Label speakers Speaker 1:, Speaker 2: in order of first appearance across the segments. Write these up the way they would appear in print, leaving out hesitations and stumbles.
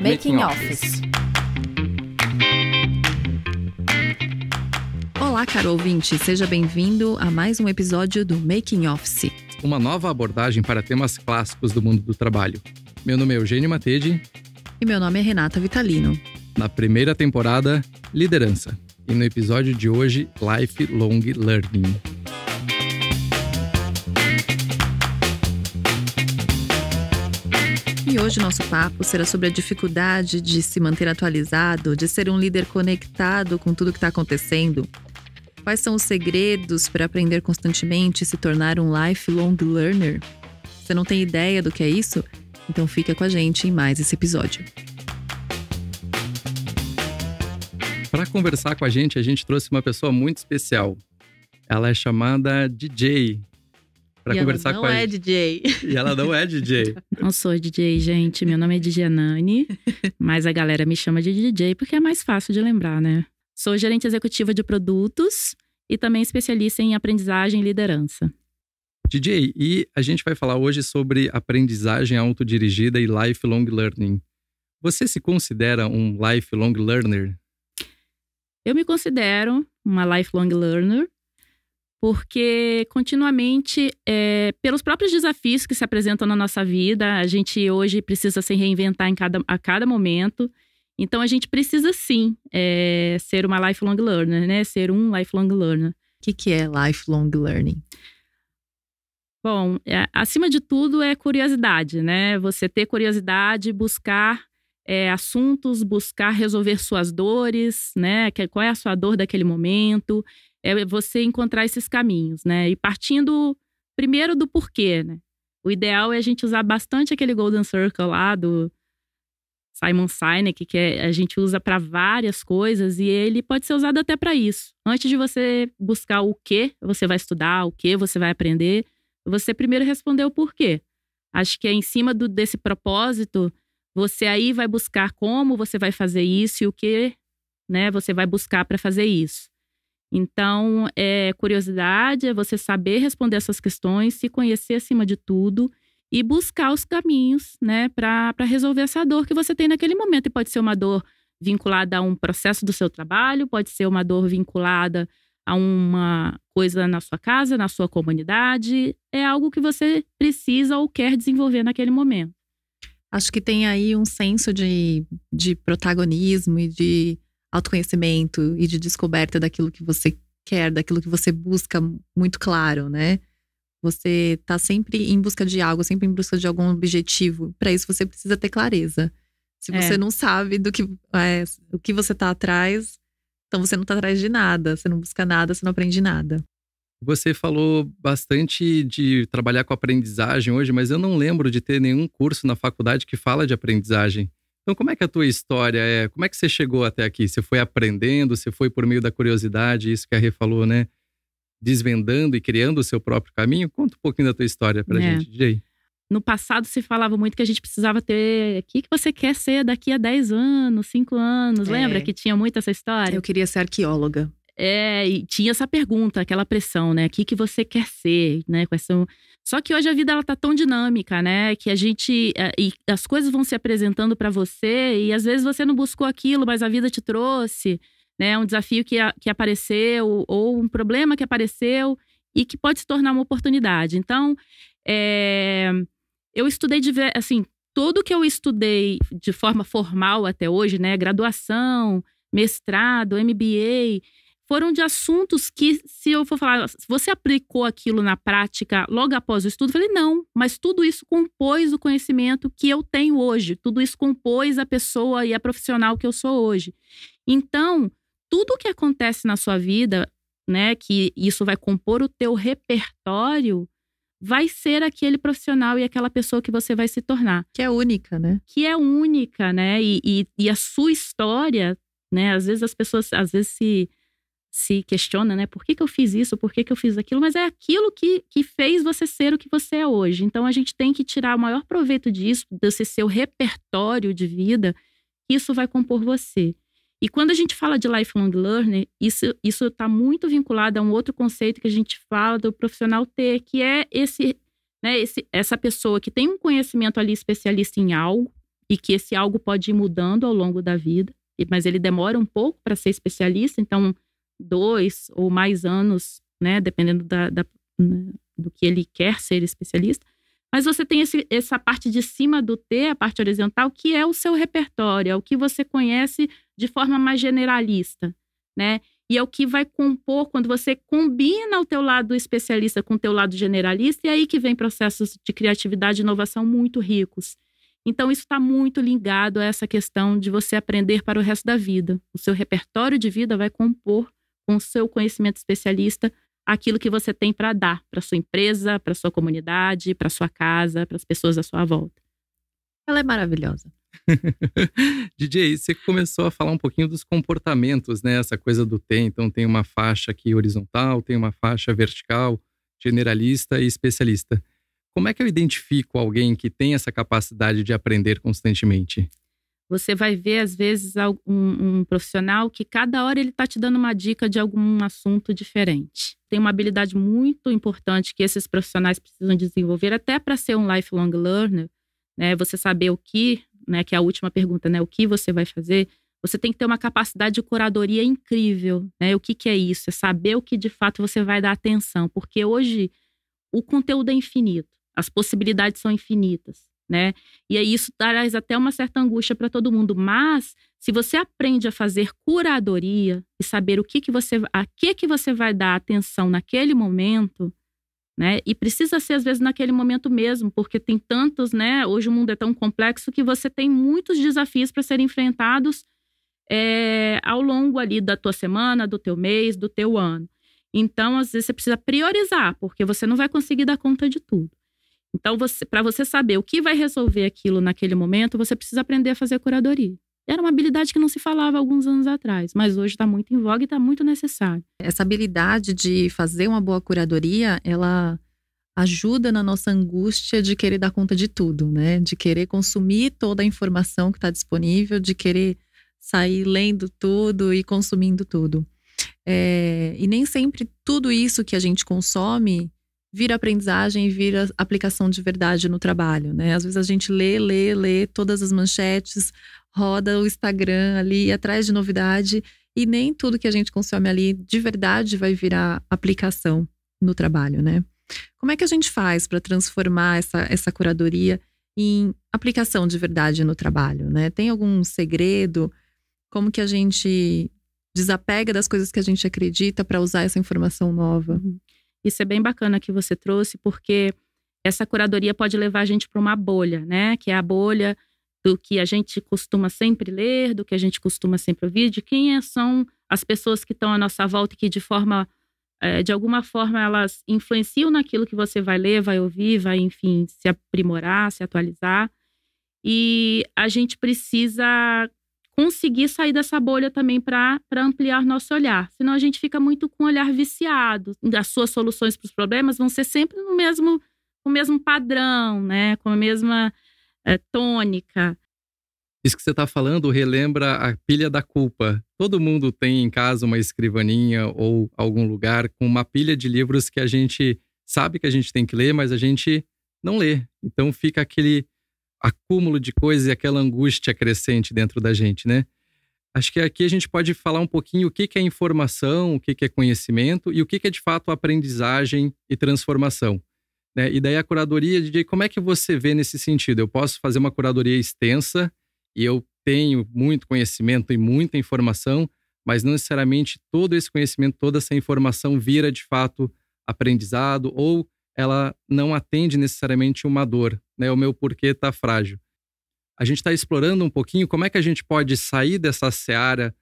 Speaker 1: Making Office. Olá, caro ouvinte, seja bem-vindo a mais um episódio do Making Office.
Speaker 2: Uma nova abordagem para temas clássicos do mundo do trabalho. Meu nome é Eugênio Matede.
Speaker 1: E meu nome é Renata Vitalino.
Speaker 2: Na primeira temporada, liderança. E no episódio de hoje, Lifelong Learning.
Speaker 1: E hoje o nosso papo será sobre a dificuldade de se manter atualizado, de ser um líder conectado com tudo que está acontecendo. Quais são os segredos para aprender constantemente e se tornar um lifelong learner? Você não tem ideia do que é isso? Então fica com a gente em mais esse episódio.
Speaker 2: Para conversar com a gente trouxe uma pessoa muito especial. Ela é chamada DJ. Para conversar com a gente.
Speaker 1: DJ.
Speaker 2: E ela não é DJ.
Speaker 3: Não sou DJ, gente. Meu nome é Dijanane, mas a galera me chama de DJ porque é mais fácil de lembrar, né? Sou gerente executiva de produtos e também especialista em aprendizagem e liderança.
Speaker 2: DJ, e a gente vai falar hoje sobre aprendizagem autodirigida e lifelong learning. Você se considera um lifelong learner?
Speaker 3: Eu me considero uma lifelong learner porque continuamente, pelos próprios desafios que se apresentam na nossa vida, a gente hoje precisa se reinventar a cada momento. Então, a gente precisa sim ser uma lifelong learner, né? Ser um lifelong learner.
Speaker 1: O que é lifelong learning?
Speaker 3: Bom, acima de tudo é curiosidade, né? Você ter curiosidade, buscar assuntos, buscar resolver suas dores, né? Qual é a sua dor daquele momento? É você encontrar esses caminhos, né? E partindo primeiro do porquê, né? O ideal é a gente usar bastante aquele Golden Circle lá do Simon Sinek, que a gente usa para várias coisas e ele pode ser usado até para isso. Antes de você buscar o que você vai estudar, o que você vai aprender, você primeiro responder o porquê. Acho que é em cima desse propósito, você aí vai buscar como você vai fazer isso e o que, né, você vai buscar para fazer isso. Então, curiosidade é você saber responder essas questões, se conhecer acima de tudo e buscar os caminhos, né, para resolver essa dor que você tem naquele momento. E pode ser uma dor vinculada a um processo do seu trabalho, pode ser uma dor vinculada a uma coisa na sua casa, na sua comunidade. É algo que você precisa ou quer desenvolver naquele momento.
Speaker 1: Acho que tem aí um senso de protagonismo e de autoconhecimento e de descoberta daquilo que você quer, daquilo que você busca muito claro, né? Você tá sempre em busca de algo, sempre em busca de algum objetivo. Para isso você precisa ter clareza. Se você não sabe do que você tá atrás, então você não tá atrás de nada. Você não busca nada, você não aprende nada.
Speaker 2: Você falou bastante de trabalhar com aprendizagem hoje, mas eu não lembro de ter nenhum curso na faculdade que fala de aprendizagem. Então, como é que é a tua história é? Como é que você chegou até aqui? Você foi aprendendo, você foi por meio da curiosidade, isso que a Rê falou, né? Desvendando e criando o seu próprio caminho? Conta um pouquinho da tua história pra gente, DJ.
Speaker 3: No passado se falava muito que a gente precisava ter… O que você quer ser daqui a 10 anos, 5 anos? Lembra que tinha muito essa história?
Speaker 1: Eu queria ser arqueóloga.
Speaker 3: E tinha essa pergunta, aquela pressão, né? O que você quer ser, né? Só que hoje a vida ela tá tão dinâmica, né? Que a gente… E as coisas vão se apresentando para você e às vezes você não buscou aquilo, mas a vida te trouxe, né? Um desafio que apareceu ou um problema que apareceu e que pode se tornar uma oportunidade. Então, eu estudei, assim, tudo que eu estudei de forma formal até hoje, né? Graduação, mestrado, MBA… foram de assuntos que, se eu for falar, se você aplicou aquilo na prática logo após o estudo, eu falei, não, mas tudo isso compôs o conhecimento que eu tenho hoje, tudo isso compôs a pessoa e a profissional que eu sou hoje. Então, tudo que acontece na sua vida, né, que isso vai compor o teu repertório, vai ser aquele profissional e aquela pessoa que você vai se tornar.
Speaker 1: Que é única, né?
Speaker 3: Que é única, né, e a sua história, né, às vezes as pessoas, se questiona, né? Por que eu fiz isso? Por que eu fiz aquilo? Mas é aquilo que fez você ser o que você é hoje. Então, a gente tem que tirar o maior proveito disso, desse seu repertório de vida, que isso vai compor você. E quando a gente fala de lifelong learning, isso está muito vinculado a um outro conceito que a gente fala do profissional ter, que é esse né? Essa pessoa que tem um conhecimento ali especialista em algo e que esse algo pode ir mudando ao longo da vida, mas ele demora um pouco para ser especialista, então 2 ou mais anos, né? Dependendo do que ele quer ser especialista. Mas você tem essa parte de cima do T, a parte horizontal, que é o seu repertório, é o que você conhece de forma mais generalista, né? E é o que vai compor quando você combina o teu lado especialista com o teu lado generalista, e é aí que vem processos de criatividade e inovação muito ricos. Então, isso está muito ligado a essa questão de você aprender para o resto da vida. O seu repertório de vida vai compor com o seu conhecimento especialista aquilo que você tem para dar para sua empresa, para sua comunidade, para sua casa, para as pessoas à sua volta.
Speaker 1: Ela é maravilhosa.
Speaker 2: DJ, você começou a falar um pouquinho dos comportamentos, né? Essa coisa do T, então tem uma faixa aqui horizontal, tem uma faixa vertical, generalista e especialista. Como é que eu identifico alguém que tem essa capacidade de aprender constantemente?
Speaker 3: Você vai ver, às vezes, um profissional que cada hora ele está te dando uma dica de algum assunto diferente. Tem uma habilidade muito importante que esses profissionais precisam desenvolver, até para ser um lifelong learner, né? Você saber o que, né? Que é a última pergunta, né? O que você vai fazer? Você tem que ter uma capacidade de curadoria incrível, né? O que é isso? É saber o que de fato você vai dar atenção, porque hoje o conteúdo é infinito, as possibilidades são infinitas, né? E aí isso traz até uma certa angústia para todo mundo, mas se você aprende a fazer curadoria e saber a que você vai dar atenção naquele momento, né? E precisa ser às vezes naquele momento mesmo, porque tem tantos, né? Hoje o mundo é tão complexo que você tem muitos desafios para serem enfrentados ao longo ali da tua semana, do teu mês, do teu ano. Então, às vezes você precisa priorizar, porque você não vai conseguir dar conta de tudo. Então, para você saber o que vai resolver aquilo naquele momento, você precisa aprender a fazer curadoria. Era uma habilidade que não se falava alguns anos atrás, mas hoje está muito em voga e está muito necessário.
Speaker 1: Essa habilidade de fazer uma boa curadoria, ela ajuda na nossa angústia de querer dar conta de tudo, né? De querer consumir toda a informação que está disponível, de querer sair lendo tudo e consumindo tudo. E nem sempre tudo isso que a gente consome vira aprendizagem e vira aplicação de verdade no trabalho, né? Às vezes a gente lê todas as manchetes, roda o Instagram ali atrás de novidade e nem tudo que a gente consome ali de verdade vai virar aplicação no trabalho, né? Como é que a gente faz para transformar essa curadoria em aplicação de verdade no trabalho, né? Tem algum segredo? Como que a gente desapega das coisas que a gente acredita para usar essa informação nova?
Speaker 3: Isso é bem bacana que você trouxe, porque essa curadoria pode levar a gente para uma bolha, né? Que é a bolha do que a gente costuma sempre ler, do que a gente costuma sempre ouvir, de quem são as pessoas que estão à nossa volta e que de alguma forma elas influenciam naquilo que você vai ler, vai ouvir, vai, enfim, se aprimorar, se atualizar. E a gente precisa conseguir sair dessa bolha também para ampliar nosso olhar. Senão a gente fica muito com o olhar viciado. As suas soluções para os problemas vão ser sempre com o mesmo padrão, né? Com a mesma tônica.
Speaker 2: Isso que você está falando relembra a pilha da culpa. Todo mundo tem em casa uma escrivaninha ou algum lugar com uma pilha de livros que a gente sabe que a gente tem que ler, mas a gente não lê. Então fica aquele acúmulo de coisas e aquela angústia crescente dentro da gente, né? Acho que aqui a gente pode falar um pouquinho o que é informação, o que é conhecimento e o que é de fato aprendizagem e transformação, né? E daí a curadoria, DJ, como é que você vê nesse sentido? Eu posso fazer uma curadoria extensa e eu tenho muito conhecimento e muita informação, mas não necessariamente todo esse conhecimento, toda essa informação vira de fato aprendizado ou ela não atende necessariamente uma dor, né? O meu porquê está frágil. A gente está explorando um pouquinho como é que a gente pode sair dessa seara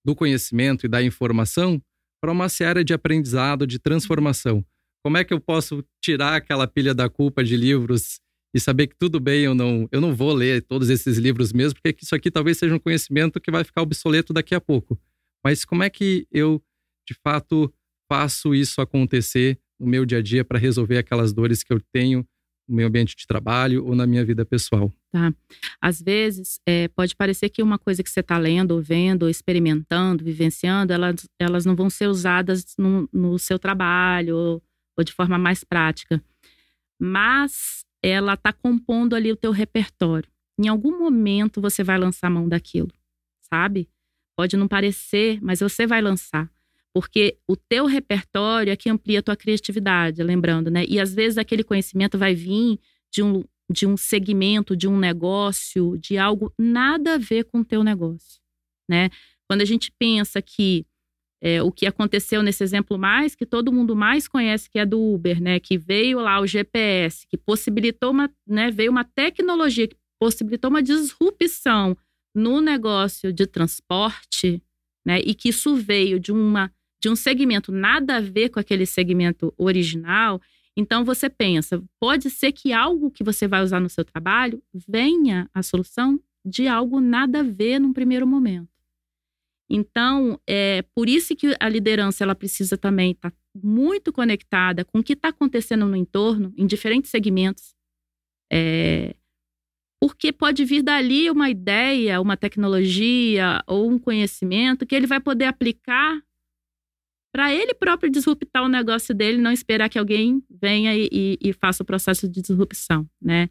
Speaker 2: do conhecimento e da informação para uma seara de aprendizado, de transformação. Como é que eu posso tirar aquela pilha da culpa de livros e saber que tudo bem, eu não vou ler todos esses livros mesmo, porque isso aqui talvez seja um conhecimento que vai ficar obsoleto daqui a pouco. Mas como é que eu, de fato, faço isso acontecer no meu dia a dia para resolver aquelas dores que eu tenho no meu ambiente de trabalho ou na minha vida pessoal?
Speaker 3: Tá. Às vezes, pode parecer que uma coisa que você está lendo, ou vendo, ou experimentando, vivenciando, elas não vão ser usadas no seu trabalho ou de forma mais prática. mas ela está compondo ali o teu repertório. Em algum momento você vai lançar a mão daquilo, sabe? Pode não parecer, mas você vai lançar. Porque o teu repertório é que amplia a tua criatividade, lembrando, né? E às vezes aquele conhecimento vai vir de um segmento, de um negócio, de algo nada a ver com o teu negócio, né? Quando a gente pensa que o que aconteceu nesse exemplo que todo mundo mais conhece, que é do Uber, né? Que veio lá o GPS, que possibilitou veio uma tecnologia que possibilitou uma disrupção no negócio de transporte, né? E que isso veio de um segmento nada a ver com aquele segmento original. Então você pensa, pode ser que algo que você vai usar no seu trabalho venha a solução de algo nada a ver num primeiro momento. Então, por isso que a liderança ela precisa também estar muito conectada com o que está acontecendo no entorno, em diferentes segmentos. Porque pode vir dali uma ideia, uma tecnologia ou um conhecimento que ele vai poder aplicar para ele próprio disruptar o negócio dele, não esperar que alguém venha e faça o processo de disrupção, né?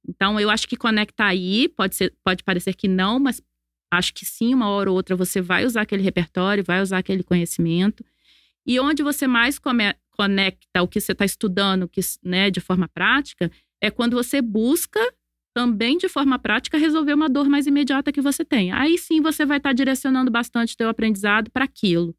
Speaker 3: Então, eu acho que conectar aí, pode parecer que não, mas acho que sim, uma hora ou outra você vai usar aquele repertório, vai usar aquele conhecimento. E onde você mais conecta o que você está estudando, né, de forma prática, é quando você busca também de forma prática resolver uma dor mais imediata que você tem. Aí sim você vai estar direcionando bastante o teu aprendizado para aquilo,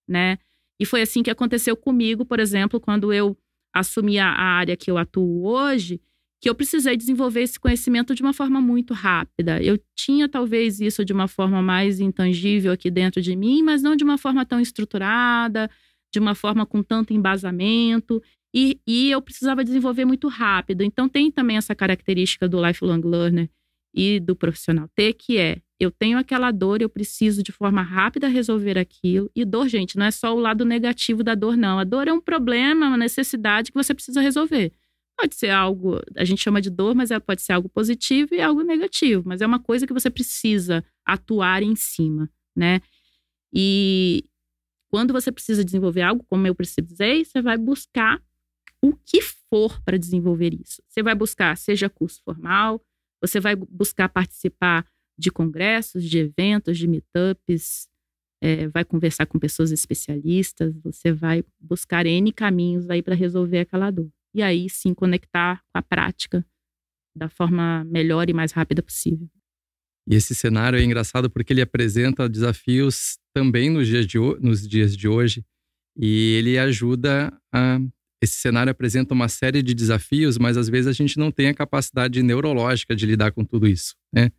Speaker 3: né? E foi assim que aconteceu comigo, por exemplo, quando eu assumi a área que eu atuo hoje, que eu precisei desenvolver esse conhecimento de uma forma muito rápida. Eu tinha talvez isso de uma forma mais intangível aqui dentro de mim, mas não de uma forma tão estruturada, de uma forma com tanto embasamento. E eu precisava desenvolver muito rápido. Então tem também essa característica do lifelong learner e do profissional T, que eu tenho aquela dor, eu preciso de forma rápida resolver aquilo. E dor, gente, não é só o lado negativo da dor, não. A dor é um problema, uma necessidade que você precisa resolver. Pode ser algo, a gente chama de dor, mas ela pode ser algo positivo e algo negativo. Mas é uma coisa que você precisa atuar em cima, né? E quando você precisa desenvolver algo, como eu precisei, você vai buscar o que for para desenvolver isso. Você vai buscar, seja curso formal, você vai buscar participar de congressos, de eventos, de meetups, vai conversar com pessoas especialistas, você vai buscar N caminhos aí para resolver aquela dor. E aí sim conectar com a prática da forma melhor e mais rápida possível.
Speaker 2: E esse cenário é engraçado porque ele apresenta desafios também nos dias de hoje, e ele ajuda esse cenário apresenta uma série de desafios, mas às vezes a gente não tem a capacidade neurológica de lidar com tudo isso, né?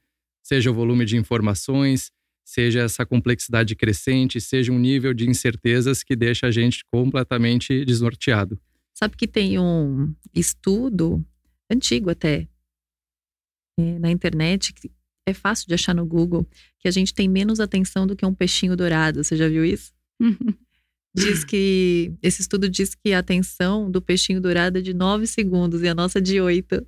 Speaker 2: Seja o volume de informações, seja essa complexidade crescente, seja um nível de incertezas que deixa a gente completamente desnorteado.
Speaker 1: Sabe que tem um estudo, antigo até, na internet, que é fácil de achar no Google, que a gente tem menos atenção do que um peixinho dourado. Você já viu isso? Esse estudo diz que a atenção do peixinho dourado é de 9 segundos e a nossa de 8.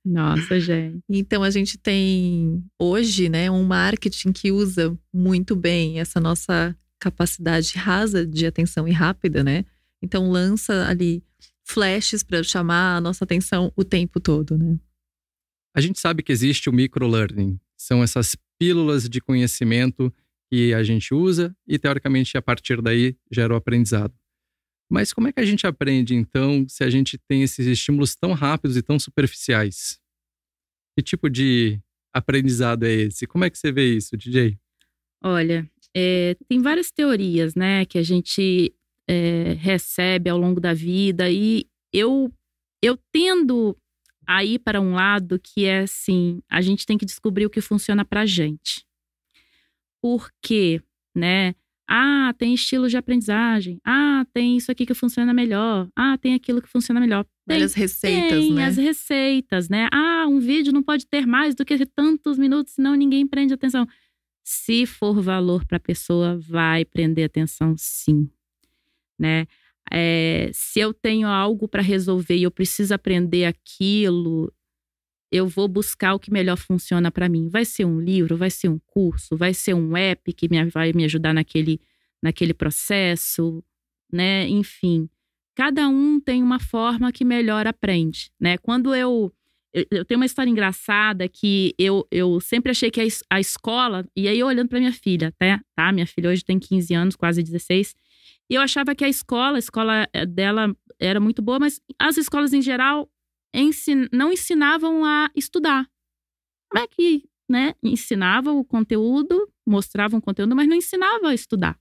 Speaker 3: Nossa, gente.
Speaker 1: Então a gente tem hoje, né, um marketing que usa muito bem essa nossa capacidade rasa de atenção e rápida, né? Então lança ali flashes para chamar a nossa atenção o tempo todo, né?
Speaker 2: A gente sabe que existe o microlearning. São essas pílulas de conhecimento que a gente usa e, teoricamente, a partir daí gera o aprendizado. Mas como é que a gente aprende, então, se a gente tem esses estímulos tão rápidos e tão superficiais? Que tipo de aprendizado é esse? Como é que você vê isso, DJ?
Speaker 3: Olha, tem várias teorias, né, que a gente recebe ao longo da vida, e eu tendo a ir para um lado que é assim, a gente tem que descobrir o que funciona pra gente. Porque, né, tem estilo de aprendizagem, tem isso aqui que funciona melhor, tem aquilo que funciona melhor.
Speaker 1: Várias receitas, né?
Speaker 3: As receitas, né? Um vídeo não pode ter mais do que tantos minutos, senão ninguém prende atenção. Se for valor para a pessoa, vai prender atenção, sim, né? Se eu tenho algo para resolver e eu preciso aprender aquilo, eu vou buscar o que melhor funciona para mim. Vai ser um livro, vai ser um curso, vai ser um app que vai me ajudar naquele processo, né? Enfim, cada um tem uma forma que melhor aprende, né? Quando eu tenho uma história engraçada que eu sempre achei que a escola, e aí eu olhando para minha filha, tá? Minha filha hoje tem 15 anos, quase 16, e eu achava que a escola dela era muito boa, mas as escolas em geral não ensinavam a estudar. Como é que, né? Ensinava o conteúdo, mostrava um conteúdo, mas não ensinava a estudar.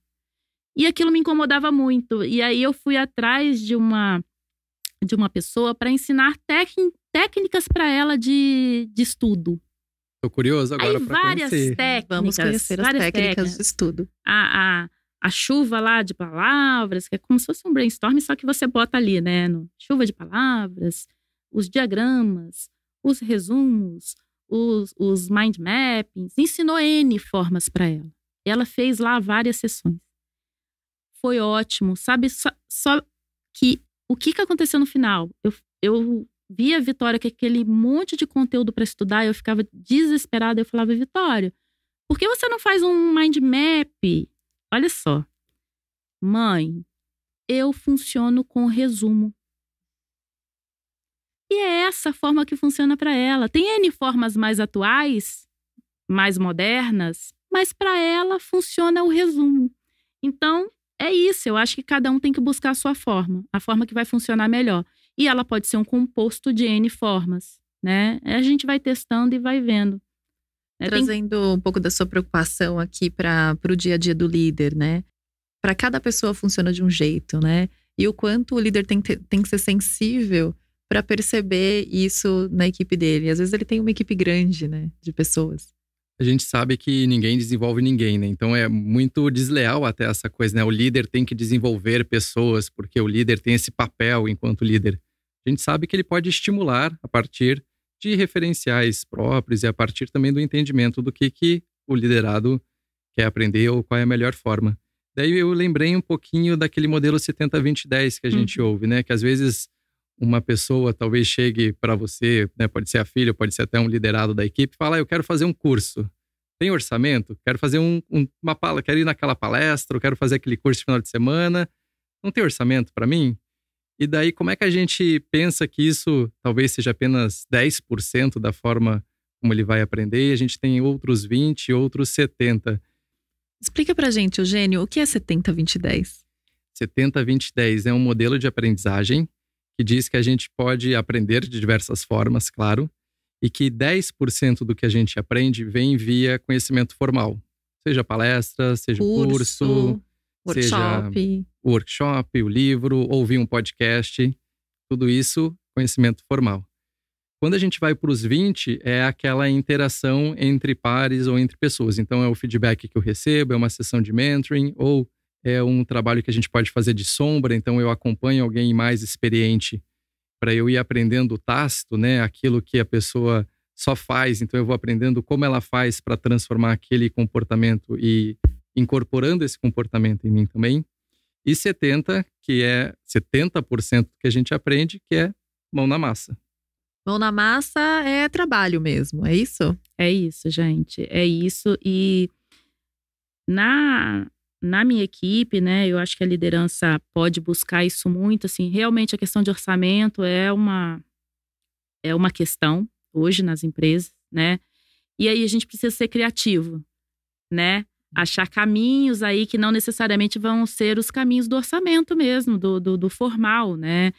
Speaker 3: E aquilo me incomodava muito. E aí eu fui atrás de uma pessoa para ensinar técnicas para ela de estudo.
Speaker 2: Tô curioso agora para conhecer.
Speaker 1: Vamos conhecer as técnicas de estudo.
Speaker 3: A chuva lá de palavras, que é como se fosse um brainstorm, só que você bota ali, né? Chuva de palavras, os diagramas, os resumos, os mind mappings. Ensinou N formas para ela. Ela fez lá várias sessões. Foi ótimo, sabe? Só que o que aconteceu no final? Eu vi a Vitória com aquele monte de conteúdo para estudar, eu ficava desesperada. Eu falava, Vitória, por que você não faz um mind map? Olha só, mãe, eu funciono com resumo. E é essa a forma que funciona para ela. Tem N formas mais atuais, mais modernas, mas para ela funciona o resumo. Então, é isso. Eu acho que cada um tem que buscar a sua forma, a forma que vai funcionar melhor. E ela pode ser um composto de N formas, né? A gente vai testando e vai vendo.
Speaker 1: Trazendo um pouco da sua preocupação aqui para o dia a dia do líder, né? Para cada pessoa funciona de um jeito, né? E o quanto o líder tem que ser sensível para perceber isso na equipe dele. Às vezes ele tem uma equipe grande, né? De pessoas.
Speaker 2: A gente sabe que ninguém desenvolve ninguém, né? Então é muito desleal até essa coisa, né? O líder tem que desenvolver pessoas, porque o líder tem esse papel enquanto líder. A gente sabe que ele pode estimular a partir de referenciais próprios e a partir também do entendimento do que o liderado quer aprender ou qual é a melhor forma. Daí eu lembrei um pouquinho daquele modelo 70-20-10 que a gente ouve, né? Que às vezes uma pessoa talvez chegue para você, né? Pode ser a filha, pode ser até um liderado da equipe, fala, eu quero fazer um curso. Tem orçamento? Quero fazer quero ir naquela palestra, eu quero fazer aquele curso de final de semana. Não tem orçamento para mim? E daí, como é que a gente pensa que isso talvez seja apenas 10% da forma como ele vai aprender e a gente tem outros 20, outros 70%?
Speaker 1: Explica pra gente, Eugênio, o que é 70-20-10?
Speaker 2: 70-20-10 é um modelo de aprendizagem que diz que a gente pode aprender de diversas formas, claro, e que 10% do que a gente aprende vem via conhecimento formal. Seja palestra, seja curso,
Speaker 1: workshop.
Speaker 2: Seja o workshop, o livro, ouvir um podcast, tudo isso, conhecimento formal. Quando a gente vai para os 20, é aquela interação entre pares ou entre pessoas. Então, é o feedback que eu recebo, é uma sessão de mentoring, ou é um trabalho que a gente pode fazer de sombra. Então, eu acompanho alguém mais experiente para eu ir aprendendo o tácito, né? Aquilo que a pessoa só faz. Então, eu vou aprendendo como ela faz para transformar aquele comportamento e incorporando esse comportamento em mim também. E 70%, que é 70% que a gente aprende, que é mão na massa.
Speaker 1: Mão na massa é trabalho mesmo, é isso?
Speaker 3: É isso, gente. É isso. E na minha equipe, né, eu acho que a liderança pode buscar isso muito, assim, realmente a questão de orçamento é uma questão hoje nas empresas, né? E aí a gente precisa ser criativo, né? Achar caminhos aí que não necessariamente vão ser os caminhos do orçamento mesmo, do formal, né?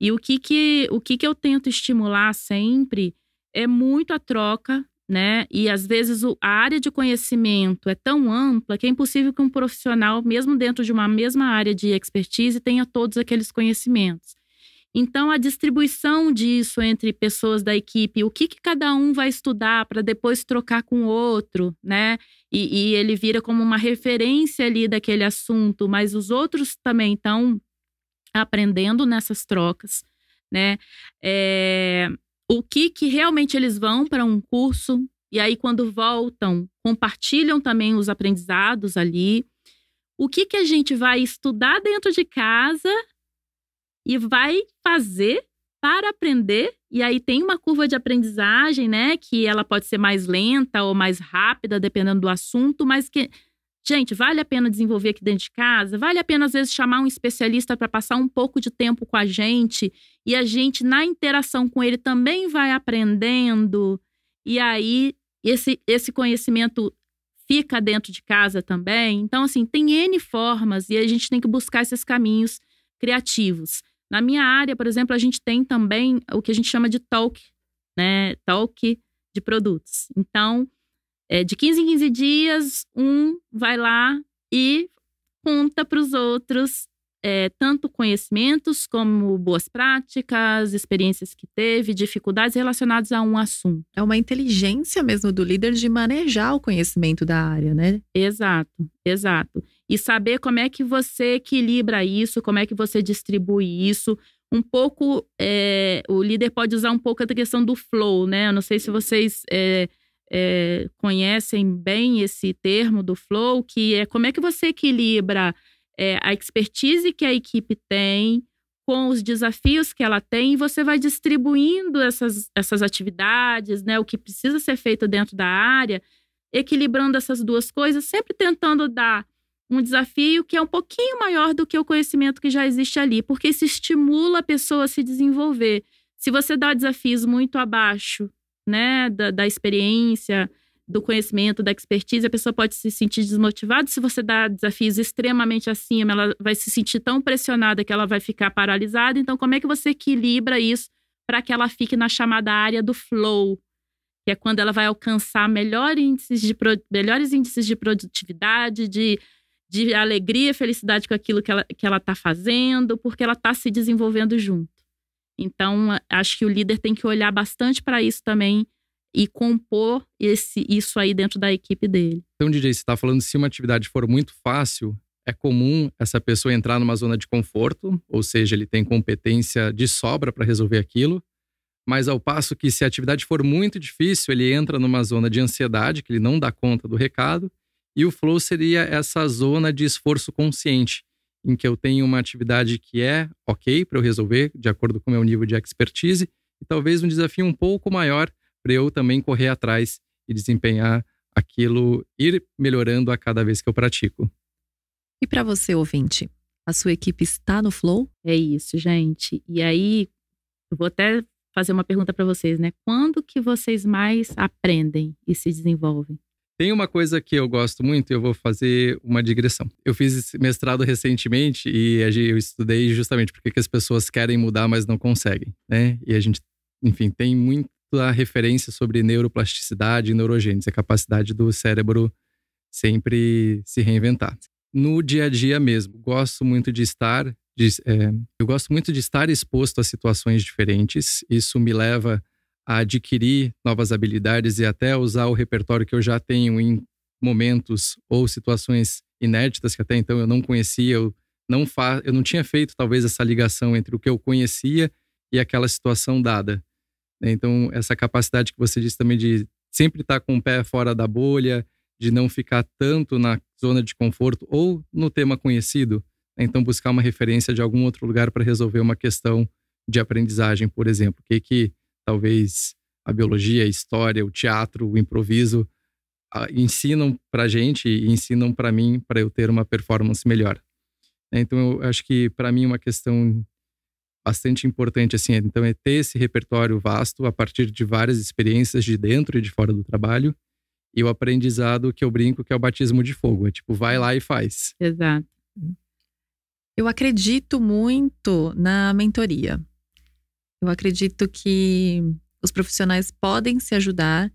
Speaker 3: E o que eu tento estimular sempre é muito a troca, né? E às vezes a área de conhecimento é tão ampla que é impossível que um profissional, mesmo dentro de uma mesma área de expertise, tenha todos aqueles conhecimentos. Então, a distribuição disso entre pessoas da equipe, o que cada um vai estudar para depois trocar com o outro, né? E ele vira como uma referência ali daquele assunto, mas os outros também estão aprendendo nessas trocas, né? O que realmente eles vão para um curso, e aí quando voltam, compartilham também os aprendizados ali. O que a gente vai estudar dentro de casa e vai fazer para aprender. E aí tem uma curva de aprendizagem, né? Que ela pode ser mais lenta ou mais rápida, dependendo do assunto, mas que Gente, vale a pena desenvolver aqui dentro de casa? Vale a pena, às vezes, chamar um especialista para passar um pouco de tempo com a gente? E a gente, na interação com ele, também vai aprendendo. E aí, esse conhecimento fica dentro de casa também. Então, assim, tem N formas e a gente tem que buscar esses caminhos criativos. Na minha área, por exemplo, a gente tem também o que a gente chama de talk, né? Talk de produtos. Então, de 15 em 15 dias, um vai lá e conta para os outros tanto conhecimentos como boas práticas, experiências que teve, dificuldades relacionadas a um assunto.
Speaker 1: É uma inteligência mesmo do líder de manejar o conhecimento da área, né?
Speaker 3: Exato, exato. E saber como é que você equilibra isso, como é que você distribui isso. Um pouco, o líder pode usar um pouco a questão do flow, né? Eu não sei se vocês conhecem bem esse termo do flow, que é como é que você equilibra a expertise que a equipe tem com os desafios que ela tem, e você vai distribuindo essas atividades, né? O que precisa ser feito dentro da área, equilibrando essas duas coisas, sempre tentando dar um desafio que é um pouquinho maior do que o conhecimento que já existe ali, porque isso estimula a pessoa a se desenvolver. Se você dá desafios muito abaixo, né, da experiência, do conhecimento, da expertise, a pessoa pode se sentir desmotivada. Se você dá desafios extremamente acima, ela vai se sentir tão pressionada que ela vai ficar paralisada. Então, como é que você equilibra isso para que ela fique na chamada área do flow, que é quando ela vai alcançar melhores índices de produtividade, de alegria, felicidade com aquilo que ela está fazendo, porque ela está se desenvolvendo junto. Então, acho que o líder tem que olhar bastante para isso também e compor isso aí dentro da equipe dele.
Speaker 2: Então, DJ, você está falando, se uma atividade for muito fácil, é comum essa pessoa entrar numa zona de conforto, ou seja, ele tem competência de sobra para resolver aquilo, mas ao passo que se a atividade for muito difícil, ele entra numa zona de ansiedade, que ele não dá conta do recado, e o flow seria essa zona de esforço consciente, em que eu tenho uma atividade que é ok para eu resolver, de acordo com o meu nível de expertise, e talvez um desafio um pouco maior para eu também correr atrás e desempenhar aquilo, ir melhorando a cada vez que eu pratico.
Speaker 1: E para você, ouvinte, a sua equipe está no flow?
Speaker 3: É isso, gente. E aí, eu vou até fazer uma pergunta para vocês, né? Quando que vocês mais aprendem e se desenvolvem?
Speaker 2: Tem uma coisa que eu gosto muito, eu vou fazer uma digressão. Eu fiz esse mestrado recentemente e eu estudei justamente porque que as pessoas querem mudar, mas não conseguem, né? E a gente, enfim, tem muita referência sobre neuroplasticidade e neurogênese, a capacidade do cérebro sempre se reinventar. No dia a dia mesmo, eu gosto muito de estar exposto a situações diferentes. Isso me leva a adquirir novas habilidades e até usar o repertório que eu já tenho em momentos ou situações inéditas que até então eu não conhecia, eu não tinha feito talvez essa ligação entre o que eu conhecia e aquela situação dada. Então, essa capacidade que você disse também de sempre estar com o pé fora da bolha, de não ficar tanto na zona de conforto ou no tema conhecido, então buscar uma referência de algum outro lugar para resolver uma questão de aprendizagem, por exemplo, que talvez a biologia, a história, o teatro, o improviso ensinam pra gente e ensinam para mim, para eu ter uma performance melhor. Então, eu acho que para mim uma questão bastante importante assim, então é ter esse repertório vasto a partir de várias experiências de dentro e de fora do trabalho, e o aprendizado que eu brinco que é o batismo de fogo, é tipo, vai lá e faz.
Speaker 3: Exato.
Speaker 1: Eu acredito muito na mentoria. Eu acredito que os profissionais podem se ajudar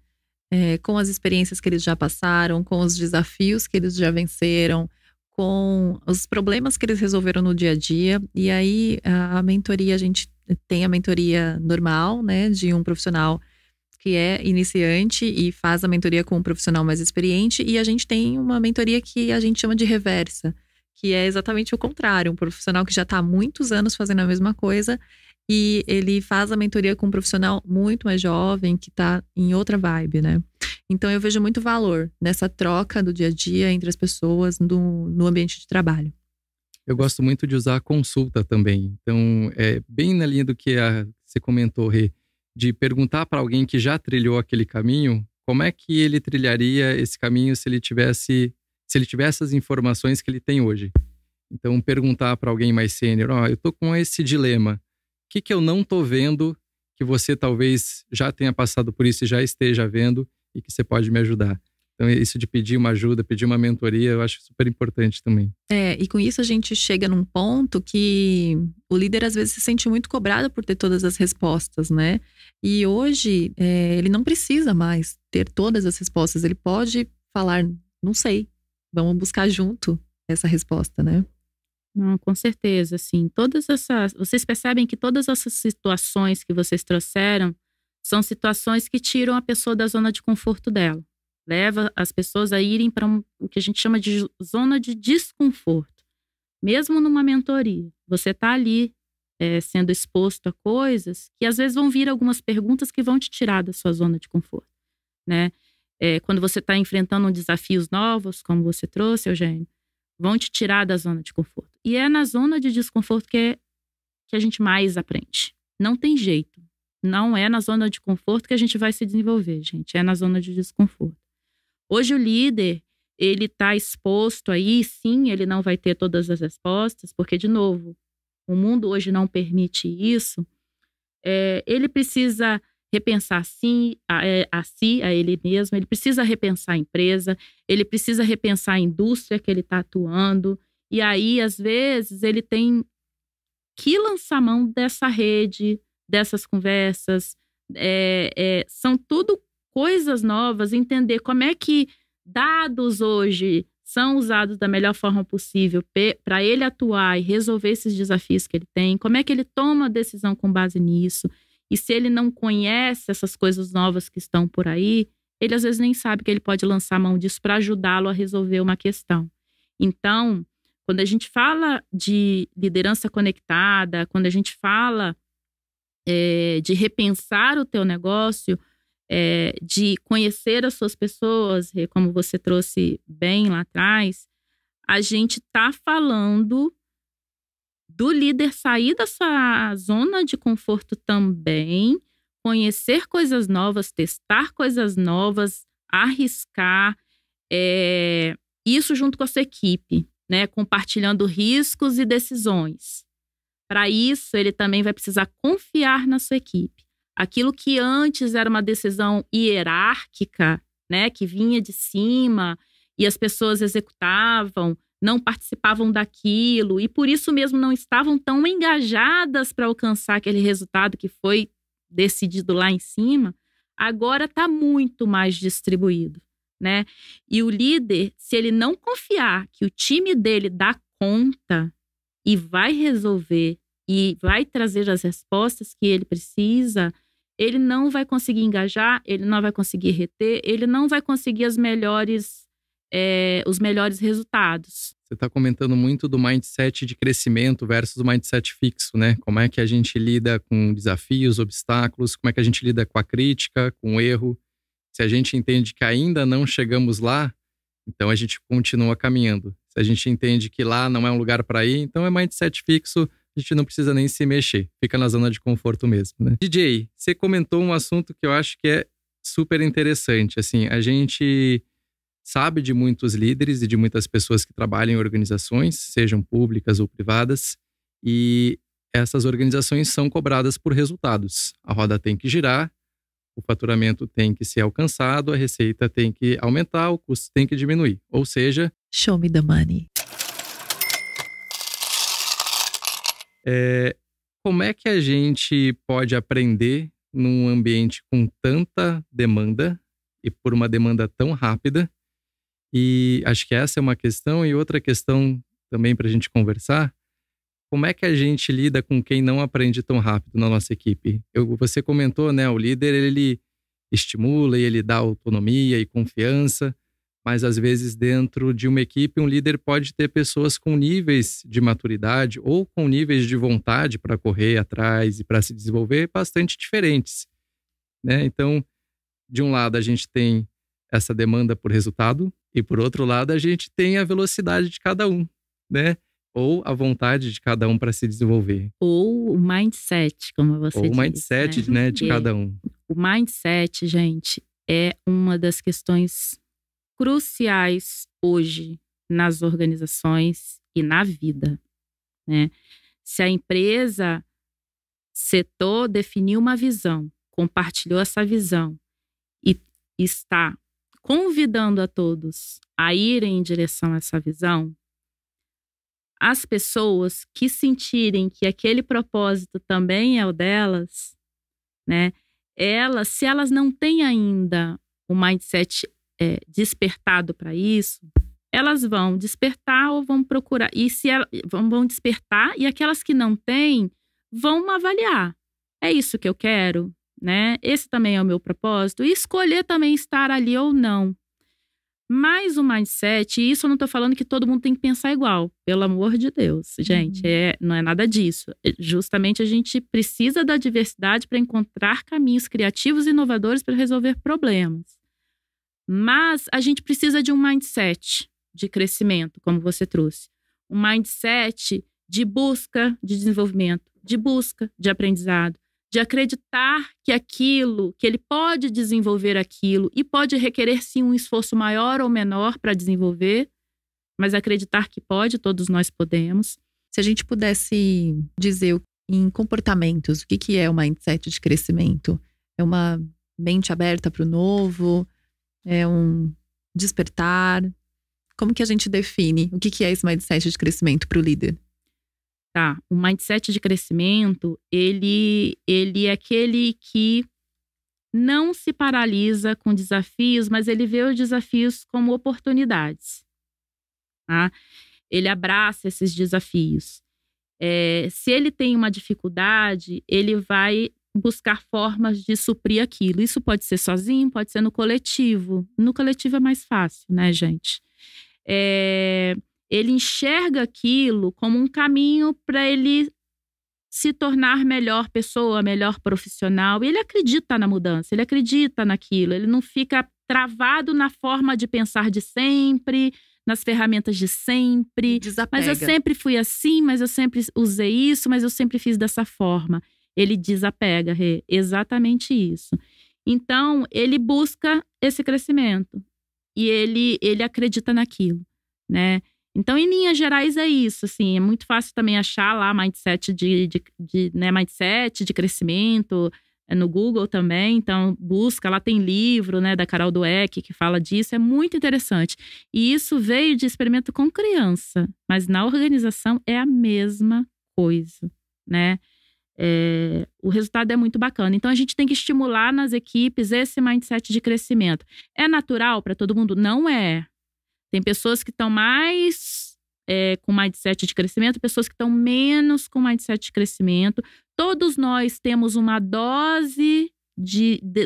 Speaker 1: com as experiências que eles já passaram, com os desafios que eles já venceram, com os problemas que eles resolveram no dia a dia. E aí, a mentoria, a gente tem a mentoria normal, né, de um profissional que é iniciante e faz a mentoria com um profissional mais experiente. E a gente tem uma mentoria que a gente chama de reversa, que é exatamente o contrário. Um profissional que já está há muitos anos fazendo a mesma coisa e ele faz a mentoria com um profissional muito mais jovem, que está em outra vibe, né? Então eu vejo muito valor nessa troca do dia a dia entre as pessoas no ambiente de trabalho.
Speaker 2: Eu gosto muito de usar a consulta também. Então, é bem na linha do que você comentou, Rê, de perguntar para alguém que já trilhou aquele caminho, como é que ele trilharia esse caminho se ele tivesse se ele tiver essas informações que ele tem hoje. Então, perguntar para alguém mais sênior, eu tô com esse dilema. O que eu não tô vendo que você talvez já tenha passado por isso e já esteja vendo e que você pode me ajudar? Então, isso de pedir uma ajuda, pedir uma mentoria, eu acho super importante também.
Speaker 1: E com isso a gente chega num ponto que o líder às vezes se sente muito cobrado por ter todas as respostas, né? E hoje ele não precisa mais ter todas as respostas. Ele pode falar, não sei, vamos buscar junto essa resposta, né?
Speaker 3: Não, com certeza, assim, vocês percebem que todas essas situações que vocês trouxeram são situações que tiram a pessoa da zona de conforto dela. Leva as pessoas a irem para o que a gente chama de zona de desconforto. Mesmo numa mentoria, você está ali sendo exposto a coisas que às vezes vão vir algumas perguntas que vão te tirar da sua zona de conforto, né? Quando você está enfrentando desafios novos, como você trouxe, Eugênio, vão te tirar da zona de conforto. E é na zona de desconforto que a gente mais aprende. Não tem jeito. Não é na zona de conforto que a gente vai se desenvolver, gente. É na zona de desconforto. Hoje o líder, ele está exposto aí, sim, ele não vai ter todas as respostas, porque, de novo, o mundo hoje não permite isso. Ele precisa repensar a ele mesmo, ele precisa repensar a empresa, ele precisa repensar a indústria que ele está atuando. E aí, às vezes, ele tem que lançar mão dessa rede, dessas conversas. São tudo coisas novas, entender como é que dados hoje são usados da melhor forma possível para ele atuar e resolver esses desafios que ele tem, como é que ele toma a decisão com base nisso. E se ele não conhece essas coisas novas que estão por aí, ele às vezes nem sabe que ele pode lançar mão disso para ajudá-lo a resolver uma questão. Então, quando a gente fala de liderança conectada, quando a gente fala de repensar o teu negócio, de conhecer as suas pessoas, como você trouxe bem lá atrás, a gente está falando do líder sair da sua zona de conforto também, conhecer coisas novas, testar coisas novas, arriscar, isso junto com a sua equipe, né? Compartilhando riscos e decisões. Para isso, ele também vai precisar confiar na sua equipe. Aquilo que antes era uma decisão hierárquica, né, que vinha de cima e as pessoas executavam, não participavam daquilo e por isso mesmo não estavam tão engajadas para alcançar aquele resultado que foi decidido lá em cima, agora está muito mais distribuído, né? E o líder, se ele não confiar que o time dele dá conta e vai resolver e vai trazer as respostas que ele precisa, ele não vai conseguir engajar, ele não vai conseguir reter, ele não vai conseguir os melhores resultados.
Speaker 2: Você está comentando muito do mindset de crescimento versus o mindset fixo, né? Como é que a gente lida com desafios, obstáculos, como é que a gente lida com a crítica, com o erro. Se a gente entende que ainda não chegamos lá, então a gente continua caminhando. Se a gente entende que lá não é um lugar para ir, então é mindset fixo, a gente não precisa nem se mexer. Fica na zona de conforto mesmo, né? DJ, você comentou um assunto que eu acho que é super interessante. Assim, a gente sabe de muitos líderes e de muitas pessoas que trabalham em organizações, sejam públicas ou privadas, e essas organizações são cobradas por resultados. A roda tem que girar, o faturamento tem que ser alcançado, a receita tem que aumentar, o custo tem que diminuir. Ou seja,
Speaker 1: show me the money.
Speaker 2: Como é que a gente pode aprender num ambiente com tanta demanda e por uma demanda tão rápida? E acho que essa é uma questão. E outra questão também para a gente conversar, como é que a gente lida com quem não aprende tão rápido na nossa equipe? Você comentou, né? O líder, ele estimula e ele dá autonomia e confiança, mas às vezes dentro de uma equipe, um líder pode ter pessoas com níveis de maturidade ou com níveis de vontade para correr atrás e para se desenvolver bastante diferentes, né? Então, de um lado a gente tem essa demanda por resultado e por outro lado a gente tem a velocidade de cada um, né? Ou a vontade de cada um para se desenvolver.
Speaker 3: Ou o mindset, como você disse.
Speaker 2: Ou o mindset, né, de cada um.
Speaker 3: O mindset, gente, é uma das questões cruciais hoje nas organizações e na vida, né? Se a empresa setor definiu uma visão, compartilhou essa visão e está convidando a todos a irem em direção a essa visão, as pessoas que sentirem que aquele propósito também é o delas, né? Se elas não têm ainda o mindset despertado para isso, elas vão despertar ou vão procurar. E se elas vão despertar, e aquelas que não têm vão avaliar. É isso que eu quero, né? Esse também é o meu propósito. E escolher também estar ali ou não. Mas o mindset, e isso eu não tô falando que todo mundo tem que pensar igual. Pelo amor de Deus, gente. Não é nada disso. Justamente a gente precisa da diversidade para encontrar caminhos criativos e inovadores para resolver problemas. Mas a gente precisa de um mindset de crescimento, como você trouxe. Um mindset de busca de desenvolvimento, de busca de aprendizado, de acreditar que ele pode desenvolver aquilo e pode requerer sim um esforço maior ou menor para desenvolver, mas acreditar que pode, todos nós podemos.
Speaker 1: Se a gente pudesse dizer em comportamentos, o que é o mindset de crescimento? É uma mente aberta para o novo? É um despertar? Como que a gente define o que é esse mindset de crescimento para o líder?
Speaker 3: Tá, o mindset de crescimento, ele é aquele que não se paralisa com desafios, mas ele vê os desafios como oportunidades. Tá? Ele abraça esses desafios. Se ele tem uma dificuldade, ele vai buscar formas de suprir aquilo. Isso pode ser sozinho, pode ser no coletivo. No coletivo é mais fácil, né, gente? Ele enxerga aquilo como um caminho para ele se tornar melhor pessoa, melhor profissional. E ele acredita na mudança, ele acredita naquilo. Ele não fica travado na forma de pensar de sempre, nas ferramentas de sempre.
Speaker 1: Desapega.
Speaker 3: Mas eu sempre fui assim, mas eu sempre usei isso, mas eu sempre fiz dessa forma. Ele desapega, exatamente isso. Então, ele busca esse crescimento. E ele acredita naquilo, né? Então, em linhas gerais, é isso, assim. É muito fácil também achar lá mindset mindset de crescimento no Google também. Então, busca, lá tem livro, né, da Carol Dweck que fala disso. É muito interessante. E isso veio de experimento com criança. Mas na organização é a mesma coisa, né? O resultado é muito bacana. Então, a gente tem que estimular nas equipes esse mindset de crescimento. É natural para todo mundo? Não é. Tem pessoas que estão mais com mindset de crescimento, pessoas que estão menos com mindset de crescimento. Todos nós temos uma dose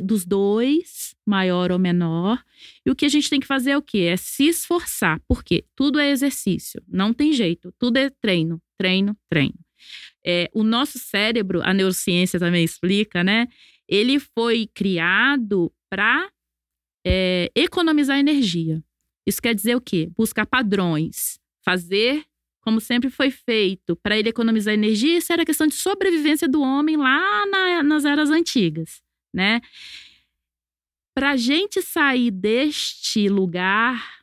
Speaker 3: dos dois, maior ou menor. E o que a gente tem que fazer é o quê? É se esforçar. Por quê? Tudo é exercício. Não tem jeito. Tudo é treino, treino, treino. O nosso cérebro, a neurociência também explica, né? Ele foi criado para economizar energia. Isso quer dizer o quê? Buscar padrões, fazer como sempre foi feito, para ele economizar energia. Isso era questão de sobrevivência do homem lá nas eras antigas, né? Para a gente sair deste lugar,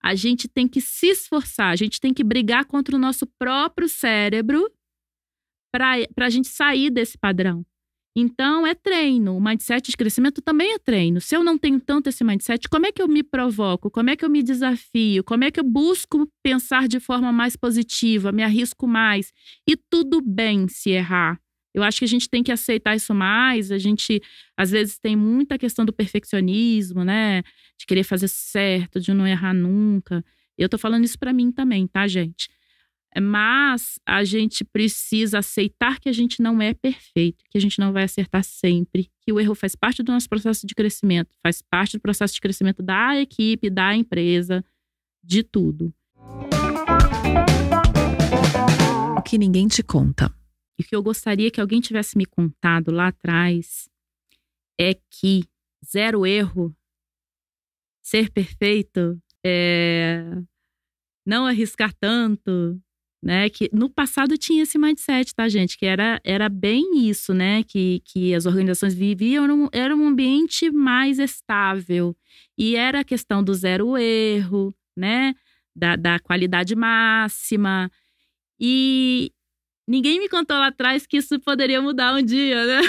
Speaker 3: a gente tem que se esforçar, a gente tem que brigar contra o nosso próprio cérebro para a gente sair desse padrão. Então, é treino. O mindset de crescimento também é treino. Se eu não tenho tanto esse mindset, como é que eu me provoco? Como é que eu me desafio? Como é que eu busco pensar de forma mais positiva? Me arrisco mais? E tudo bem se errar. Eu acho que a gente tem que aceitar isso mais. A gente, às vezes, tem muita questão do perfeccionismo, né? De querer fazer certo, de não errar nunca. Eu tô falando isso pra mim também, tá, gente? Mas a gente precisa aceitar que a gente não é perfeito, que a gente não vai acertar sempre, que o erro faz parte do nosso processo de crescimento, faz parte do processo de crescimento da equipe, da empresa, de tudo.
Speaker 1: O que ninguém te conta.
Speaker 3: E o que eu gostaria que alguém tivesse me contado lá atrás é que zero erro, ser perfeito, não arriscar tanto, né? Que no passado tinha esse mindset, tá, gente? Que era bem isso, né? Que as organizações viviam, era um ambiente mais estável. E era a questão do zero erro, né? Da qualidade máxima. E ninguém me contou lá atrás que isso poderia mudar um dia, né?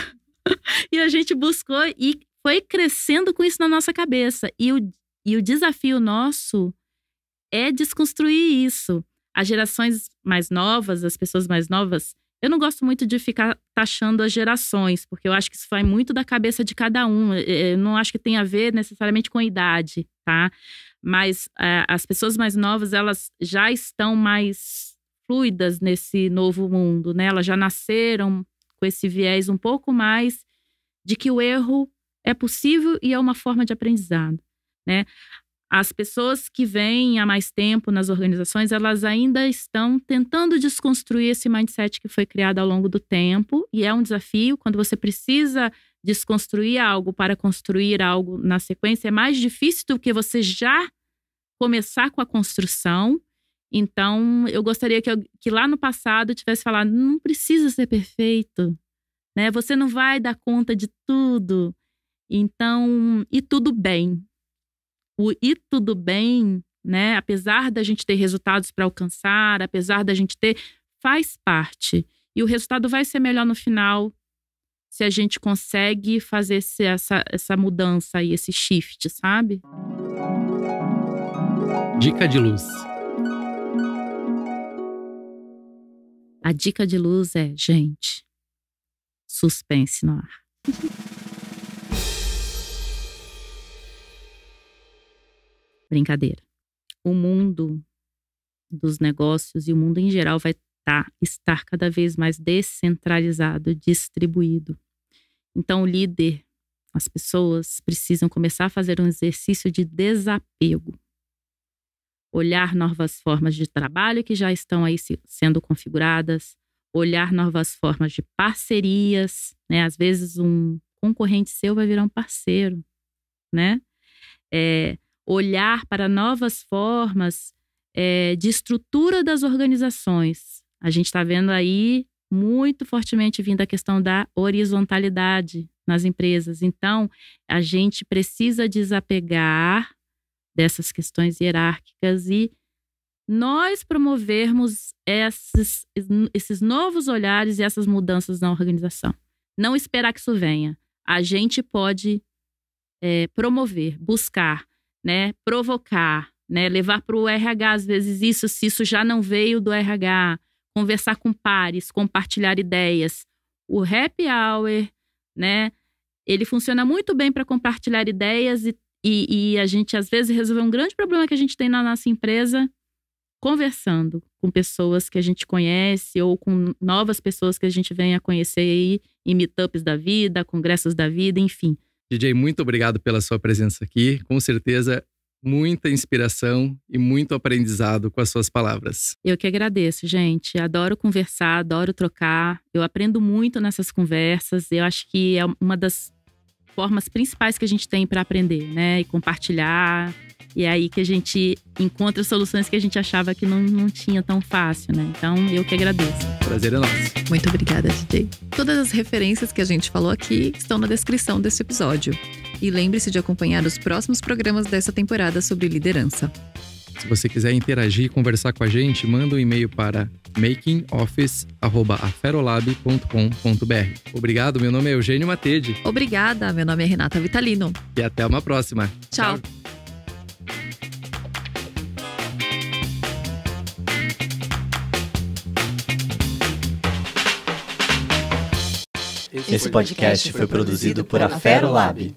Speaker 3: E a gente buscou e foi crescendo com isso na nossa cabeça. E o desafio nosso é desconstruir isso. As gerações mais novas, as pessoas mais novas, eu não gosto muito de ficar taxando as gerações, porque eu acho que isso vai muito da cabeça de cada um. Eu não acho que tem a ver necessariamente com a idade, tá? Mas as pessoas mais novas, elas já estão mais fluidas nesse novo mundo, né? Elas já nasceram com esse viés um pouco mais de que o erro é possível e é uma forma de aprendizado, né? As pessoas que vêm há mais tempo nas organizações, elas ainda estão tentando desconstruir esse mindset que foi criado ao longo do tempo. E é um desafio, quando você precisa desconstruir algo para construir algo na sequência, é mais difícil do que você já começar com a construção. Então, eu gostaria que lá no passado eu tivesse falado, não precisa ser perfeito, né? Você não vai dar conta de tudo. Então, e tudo bem. O e tudo bem, né? Apesar da gente ter resultados para alcançar, apesar da gente ter, faz parte. E o resultado vai ser melhor no final se a gente consegue fazer essa mudança e esse shift, sabe?
Speaker 2: Dica de luz.
Speaker 3: A dica de luz é, gente, suspense no ar. Brincadeira. O mundo dos negócios e o mundo em geral vai estar cada vez mais descentralizado, distribuído. Então, o líder, as pessoas precisam começar a fazer um exercício de desapego. Olhar novas formas de trabalho que já estão aí sendo configuradas, olhar novas formas de parcerias, né? Às vezes um concorrente seu vai virar um parceiro, né? Olhar para novas formas de estrutura das organizações. A gente está vendo aí muito fortemente vindo a questão da horizontalidade nas empresas. Então, a gente precisa desapegar dessas questões hierárquicas e nós promovermos esses novos olhares e essas mudanças na organização. Não esperar que isso venha. A gente pode promover, buscar, né, provocar, né, levar para o RH, às vezes se isso já não veio do RH, conversar com pares, compartilhar ideias. O happy hour, né, ele funciona muito bem para compartilhar ideias e a gente, às vezes, resolver um grande problema que a gente tem na nossa empresa conversando com pessoas que a gente conhece ou com novas pessoas que a gente vem a conhecer aí em meetups da vida, congressos da vida, enfim.
Speaker 2: DJ, muito obrigado pela sua presença aqui. Com certeza, muita inspiração e muito aprendizado com as suas palavras.
Speaker 3: Eu que agradeço, gente. Adoro conversar, adoro trocar. Eu aprendo muito nessas conversas. Eu acho que é uma das formas principais que a gente tem para aprender, né? E compartilhar. E é aí que a gente encontra soluções que a gente achava que não tinha tão fácil, né? Então, eu que agradeço.
Speaker 2: Prazer é nosso.
Speaker 1: Muito obrigada, DJ. Todas as referências que a gente falou aqui estão na descrição desse episódio. E lembre-se de acompanhar os próximos programas dessa temporada sobre liderança.
Speaker 2: Se você quiser interagir e conversar com a gente, manda um e-mail para makingoffice@aferolab.com.br. Obrigado, meu nome é Eugênio Matede.
Speaker 1: Obrigada, meu nome é Renata Vitalino.
Speaker 2: E até uma próxima.
Speaker 1: Tchau.
Speaker 4: Esse podcast foi produzido por Aferolab.